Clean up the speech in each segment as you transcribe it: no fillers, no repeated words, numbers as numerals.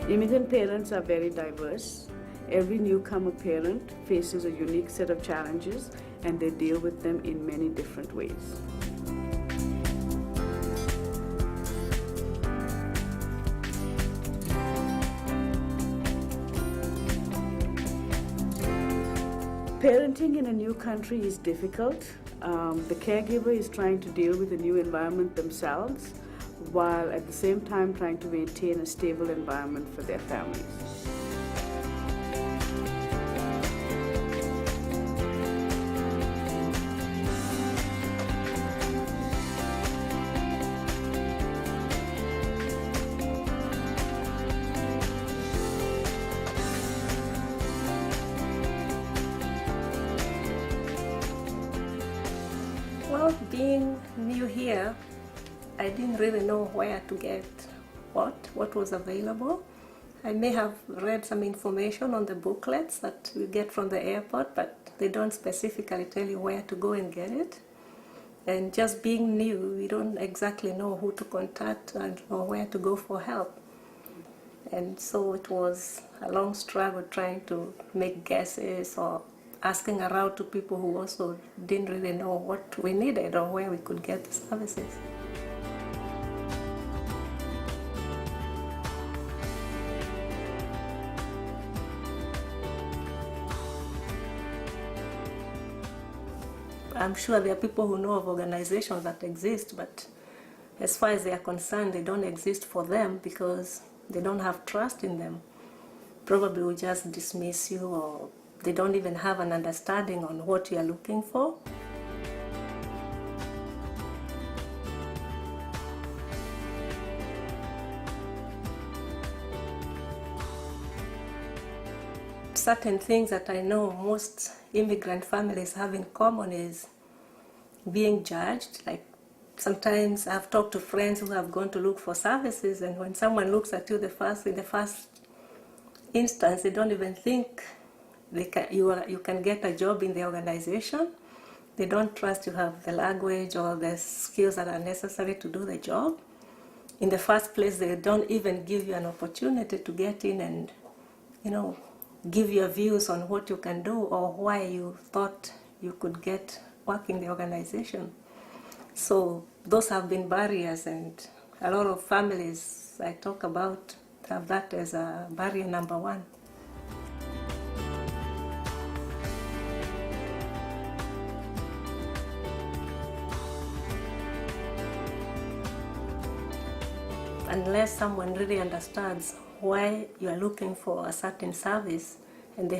Immigrant parents are very diverse. Every newcomer parent faces a unique set of challenges, and they deal with them in many different ways. Parenting in a new country is difficult. The caregiver is trying to deal with a new environment themselves, while at the same time trying to maintain a stable environment for their families. Well, being new here, I didn't really know where to get what was available. I may have read some information on the booklets that you get from the airport, but they don't specifically tell you where to go and get it. And just being new, we don't exactly know who to contact or where to go for help. And so it was a long struggle trying to make guesses or asking around to people who also didn't really know what we needed or where we could get the services. I'm sure there are people who know of organizations that exist, but as far as they are concerned, they don't exist for them because they don't have trust in them. Probably will just dismiss you, or they don't even have an understanding on what you are looking for. Certain things that I know most immigrant families have in common is being judged. Like sometimes I've talked to friends who have gone to look for services, and when someone looks at you in the first instance, they don't even think you can get a job in the organization. They don't trust you have the language or the skills that are necessary to do the job. In the first place, they don't even give you an opportunity to get in and, give your views on what you can do or why you thought you could get work in the organization. So those have been barriers, and a lot of families I talk about have that as a barrier number one. Unless someone really understands why you are looking for a certain service and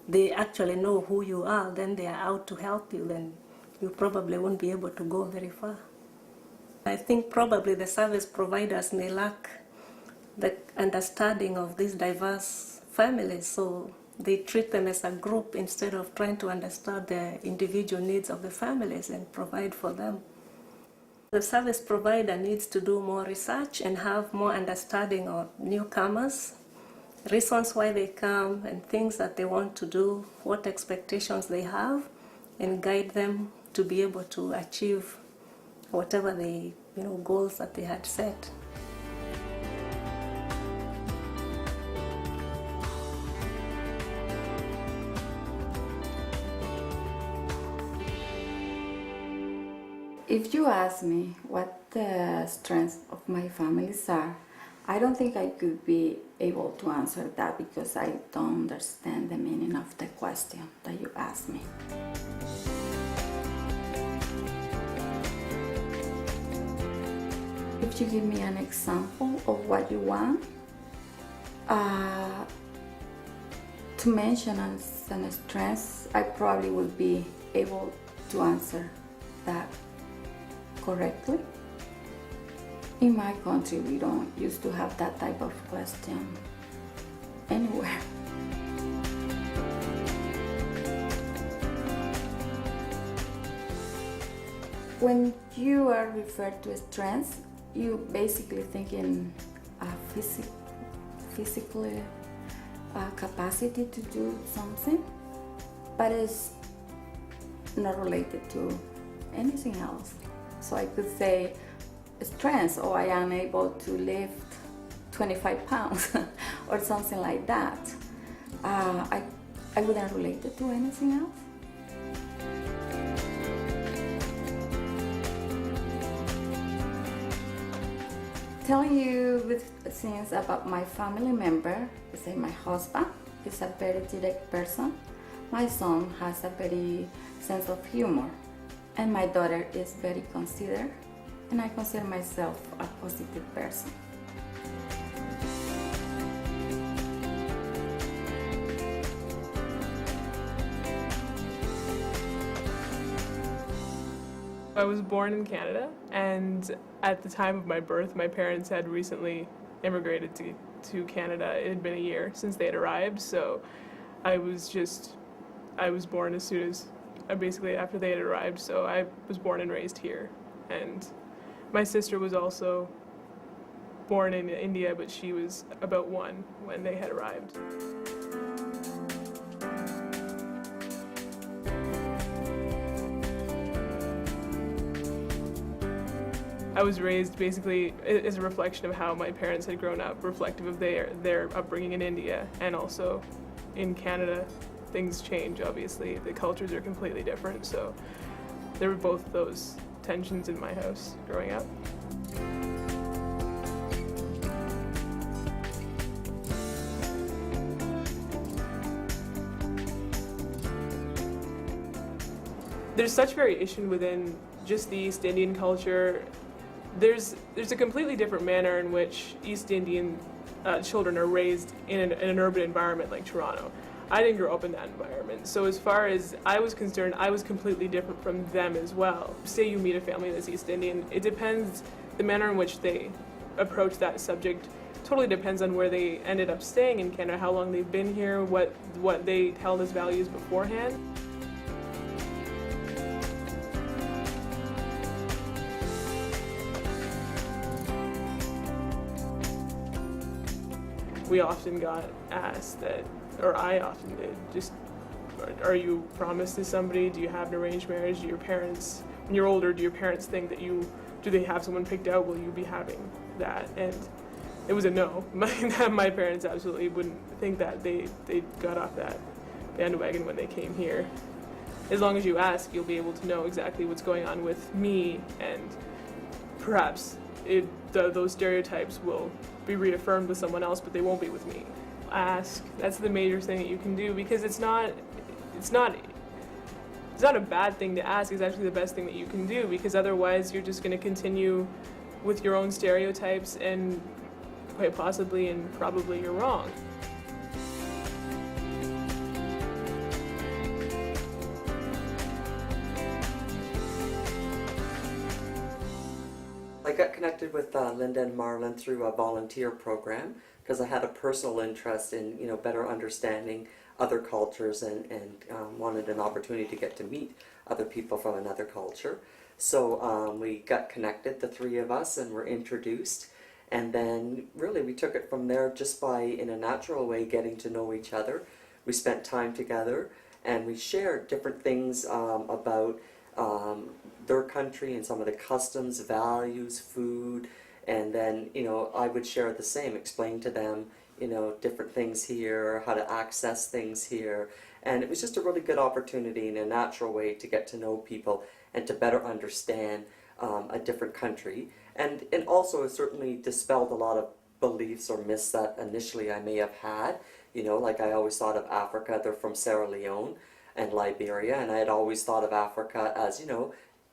they actually know who you are, then they are out to help you, then you probably won't be able to go very far. I think probably the service providers may lack the understanding of these diverse families, so they treat them as a group instead of trying to understand the individual needs of the families and provide for them. The service provider needs to do more research and have more understanding of newcomers, reasons why they come and things that they want to do, what expectations they have, and guide them to be able to achieve whatever the goals that they had set. If you ask me what the strengths of my families are, I don't think I could be able to answer that because I don't understand the meaning of the question that you asked me. If you give me an example of what you want, to mention as an strength, I probably will be able to answer that correctly. In my country, we don't used to have that type of question anywhere. When you are referred to strengths, you basically think in physically capacity to do something, but it's not related to anything else. So I could say strengths, or I am able to lift 25 pounds or something like that. I wouldn't relate it to anything else. Telling you with things about my family member, say my husband is a very direct person. My son has a very sense of humor, and my daughter is very considerate, and I consider myself a positive person. I was born in Canada, and at the time of my birth, my parents had recently immigrated to Canada. It had been a year since they had arrived, so I was born as soon as, basically after they had arrived, so I was born and raised here. And my sister was also born in India, but she was about 1 when they had arrived. I was raised basically as a reflection of how my parents had grown up, reflective of their upbringing in India, and also in Canada. Things change, obviously. The cultures are completely different, so there were both those tensions in my house growing up. There's such variation within just the East Indian culture. There's a completely different manner in which East Indian children are raised in an urban environment like Toronto. I didn't grow up in that environment, so as far as I was concerned, I was completely different from them as well. Say you meet a family that's East Indian, it depends, the manner in which they approach that subject totally depends on where they ended up staying in Canada, how long they've been here, what they held as values beforehand. We often got asked that, or I often did, just, are you promised to somebody? Do you have an arranged marriage? Do your parents, when you're older, do your parents think that do they have someone picked out? Will you be having that? And it was a no. My parents absolutely wouldn't think that. They got off that bandwagon when they came here. As long as you ask, you'll be able to know exactly what's going on with me, and perhaps those stereotypes will be reaffirmed with someone else, but they won't be with me. Ask. That's the major thing that you can do, because it's not a bad thing to ask. It's actually the best thing that you can do, because otherwise you're just going to continue with your own stereotypes, and quite possibly and probably you're wrong. I got connected with Linda and Marlon through a volunteer program because I had a personal interest in, better understanding other cultures and wanted an opportunity to get to meet other people from another culture. So we got connected, the three of us, and were introduced. And then really we took it from there just by, in a natural way, getting to know each other. We spent time together and we shared different things about their country and some of the customs, values, food, and then, I would share the same, explain to them, different things here, how to access things here. And it was just a really good opportunity in a natural way to get to know people and to better understand a different country. And also it certainly dispelled a lot of beliefs or myths that initially I may have had. Like I always thought of Africa, they're from Sierra Leone and Liberia, and I had always thought of Africa as,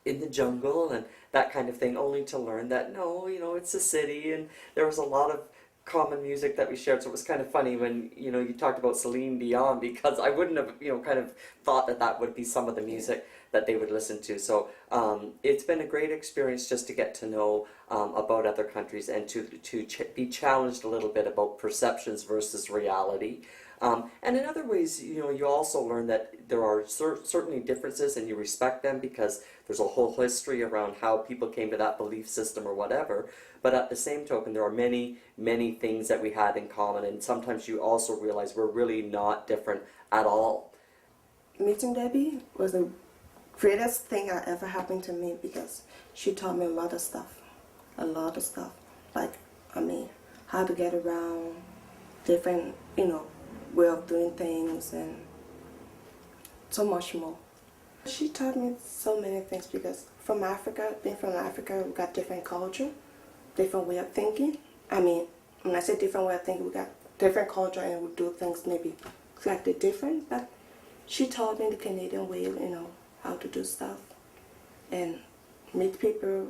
in the jungle and that kind of thing, only to learn that no, it's a city, and there was a lot of common music that we shared. So it was kind of funny when, you talked about Celine Dion, because I wouldn't have, kind of thought that would be some of the music that they would listen to. So it's been a great experience just to get to know about other countries and to be challenged a little bit about perceptions versus reality. And in other ways, you also learn that there are certainly differences, and you respect them because there's a whole history around how people came to that belief system or whatever. But at the same token, there are many, many things that we had in common, and sometimes you also realize we're really not different at all. Meeting Debbie was the greatest thing that ever happened to me, because she taught me a lot of stuff. Like, how to get around, different, way of doing things, and so much more. She taught me so many things because being from Africa, we got different culture, different way of thinking. I mean, when I say different way of thinking, we got different culture and we do things maybe slightly different. But she taught me the Canadian way, how to do stuff and meet people,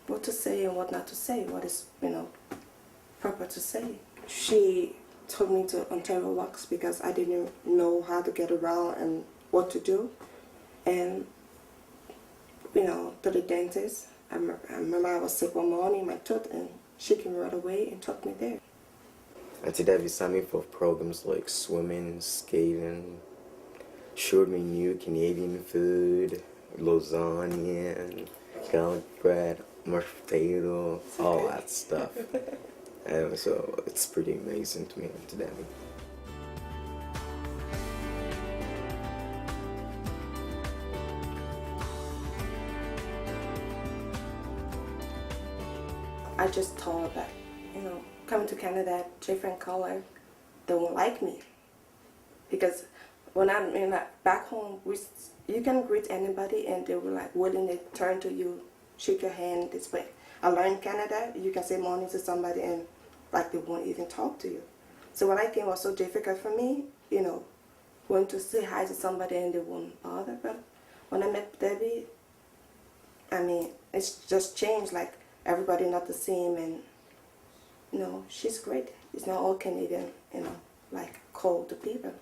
what to say and what not to say, what is, proper to say. She took me to Ontario Walks because I didn't know how to get around and what to do. And, to the dentist. I remember I was sick one morning, my tooth, and she came right away and took me there. Auntie Debbie signed me for programs like swimming, skating, showed me new Canadian food, lasagna, garlic bread, mashed potato, all that stuff. And so it's pretty amazing to me, Auntie Debbie. I just thought that, coming to Canada, different color, they won't like me. Because when I'm back home, you can greet anybody and they will willingly turn to you, shake your hand this way. I learned in Canada, you can say morning to somebody and they won't even talk to you. So when I came, it was so difficult for me, going to say hi to somebody and they won't bother. But when I met Debbie, it's just changed, everybody not the same, and she's great. It's not all Canadian, cold to people.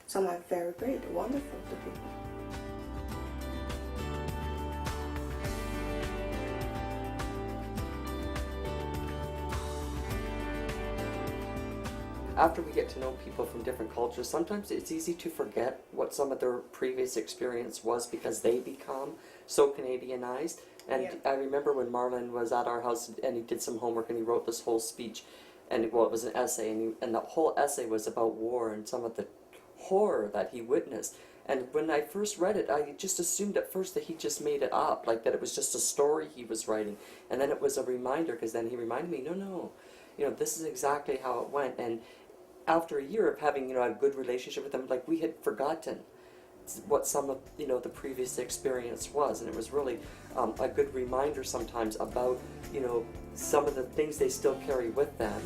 Some are very great, wonderful to people. After we get to know people from different cultures, sometimes it's easy to forget what some of their previous experience was because they become so Canadianized. And I remember when Marlon was at our house and he did some homework and he wrote this whole speech, and it was an essay, and the whole essay was about war and some of the horror that he witnessed. And when I first read it, I just assumed at first that he just made it up, that it was just a story he was writing. And then it was a reminder, because then he reminded me, no, this is exactly how it went. And after a year of having, a good relationship with him, we had forgotten what some of the previous experience was, and it was really a good reminder sometimes about some of the things they still carry with them